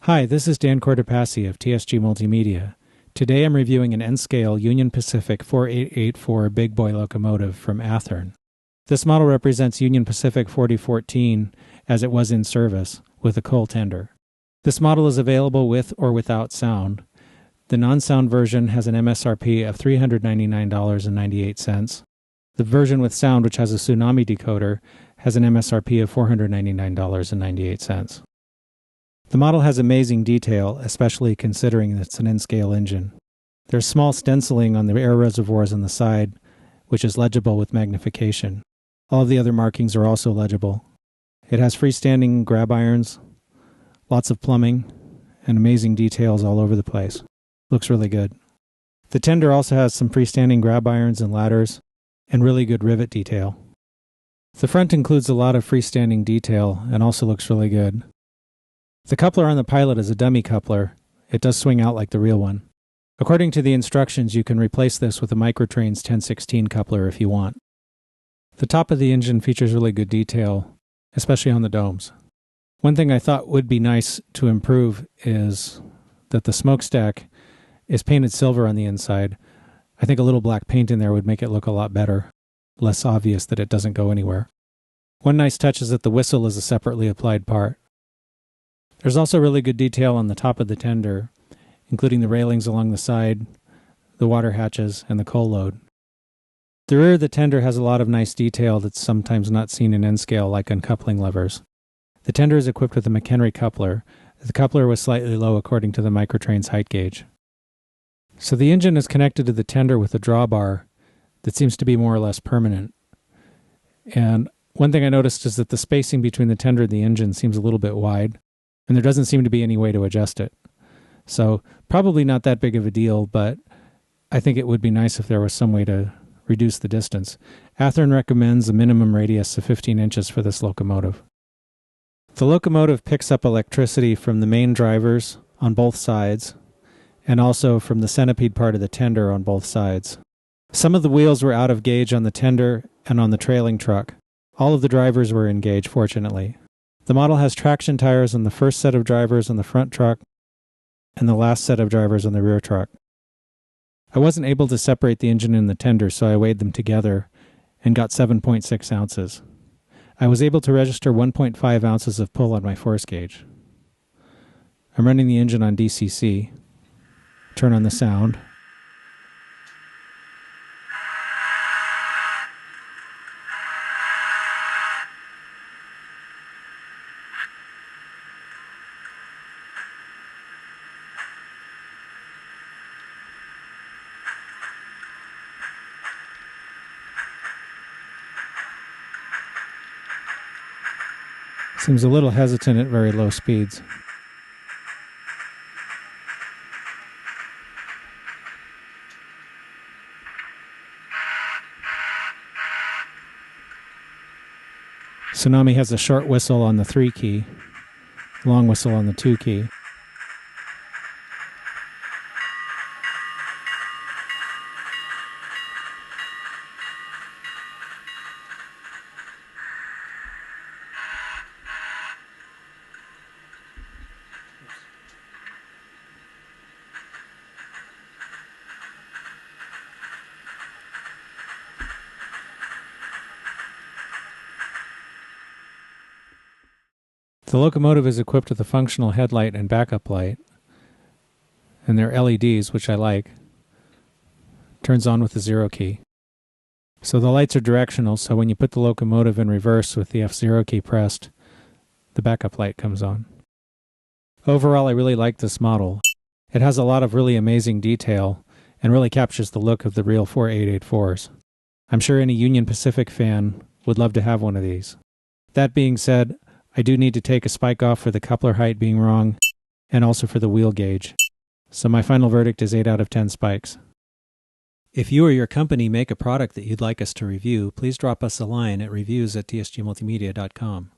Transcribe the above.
Hi, this is Dan Cortopassi of TSG Multimedia. Today I'm reviewing an N-scale Union Pacific 4884 big boy locomotive from Athearn. This model represents Union Pacific 4014 as it was in service, with a coal tender. This model is available with or without sound. The non-sound version has an MSRP of $399.98. The version with sound, which has a tsunami decoder, has an MSRP of $499.98. The model has amazing detail, especially considering it's an N-scale engine. There's small stenciling on the air reservoirs on the side, which is legible with magnification. All of the other markings are also legible. It has freestanding grab irons, lots of plumbing, and amazing details all over the place. Looks really good. The tender also has some freestanding grab irons and ladders, and really good rivet detail. The front includes a lot of freestanding detail and also looks really good. The coupler on the pilot is a dummy coupler. It does swing out like the real one. According to the instructions, you can replace this with a Microtrains 1016 coupler if you want. The top of the engine features really good detail, especially on the domes. One thing I thought would be nice to improve is that the smokestack is painted silver on the inside. I think a little black paint in there would make it look a lot better, less obvious that it doesn't go anywhere. One nice touch is that the whistle is a separately applied part. There's also really good detail on the top of the tender, including the railings along the side, the water hatches, and the coal load. The rear of the tender has a lot of nice detail that's sometimes not seen in N-scale, like uncoupling levers. The tender is equipped with a McHenry coupler. The coupler was slightly low according to the Microtrains height gauge. So the engine is connected to the tender with a drawbar that seems to be more or less permanent. And one thing I noticed is that the spacing between the tender and the engine seems a little bit wide, and there doesn't seem to be any way to adjust it. So probably not that big of a deal, but I think it would be nice if there was some way to reduce the distance. Athearn recommends a minimum radius of 15 inches for this locomotive. The locomotive picks up electricity from the main drivers on both sides, and also from the centipede part of the tender on both sides. Some of the wheels were out of gauge on the tender and on the trailing truck. All of the drivers were in gauge, fortunately. The model has traction tires on the first set of drivers on the front truck and the last set of drivers on the rear truck. I wasn't able to separate the engine and the tender, so I weighed them together and got 7.6 ounces. I was able to register 1.5 ounces of pull on my force gauge. I'm running the engine on DCC. Turn on the sound. Seems a little hesitant at very low speeds. Tsunami has a short whistle on the 3 key, long whistle on the 2 key. The locomotive is equipped with a functional headlight and backup light, and they're LEDs, which I like. Turns on with the 0 key. So the lights are directional, so when you put the locomotive in reverse with the F0 key pressed, the backup light comes on. Overall, I really like this model. It has a lot of really amazing detail and really captures the look of the real 4884s. I'm sure any Union Pacific fan would love to have one of these. That being said, I do need to take a spike off for the coupler height being wrong, and also for the wheel gauge. So my final verdict is 8 out of 10 spikes. If you or your company make a product that you'd like us to review, please drop us a line at reviews@tsgmultimedia.com.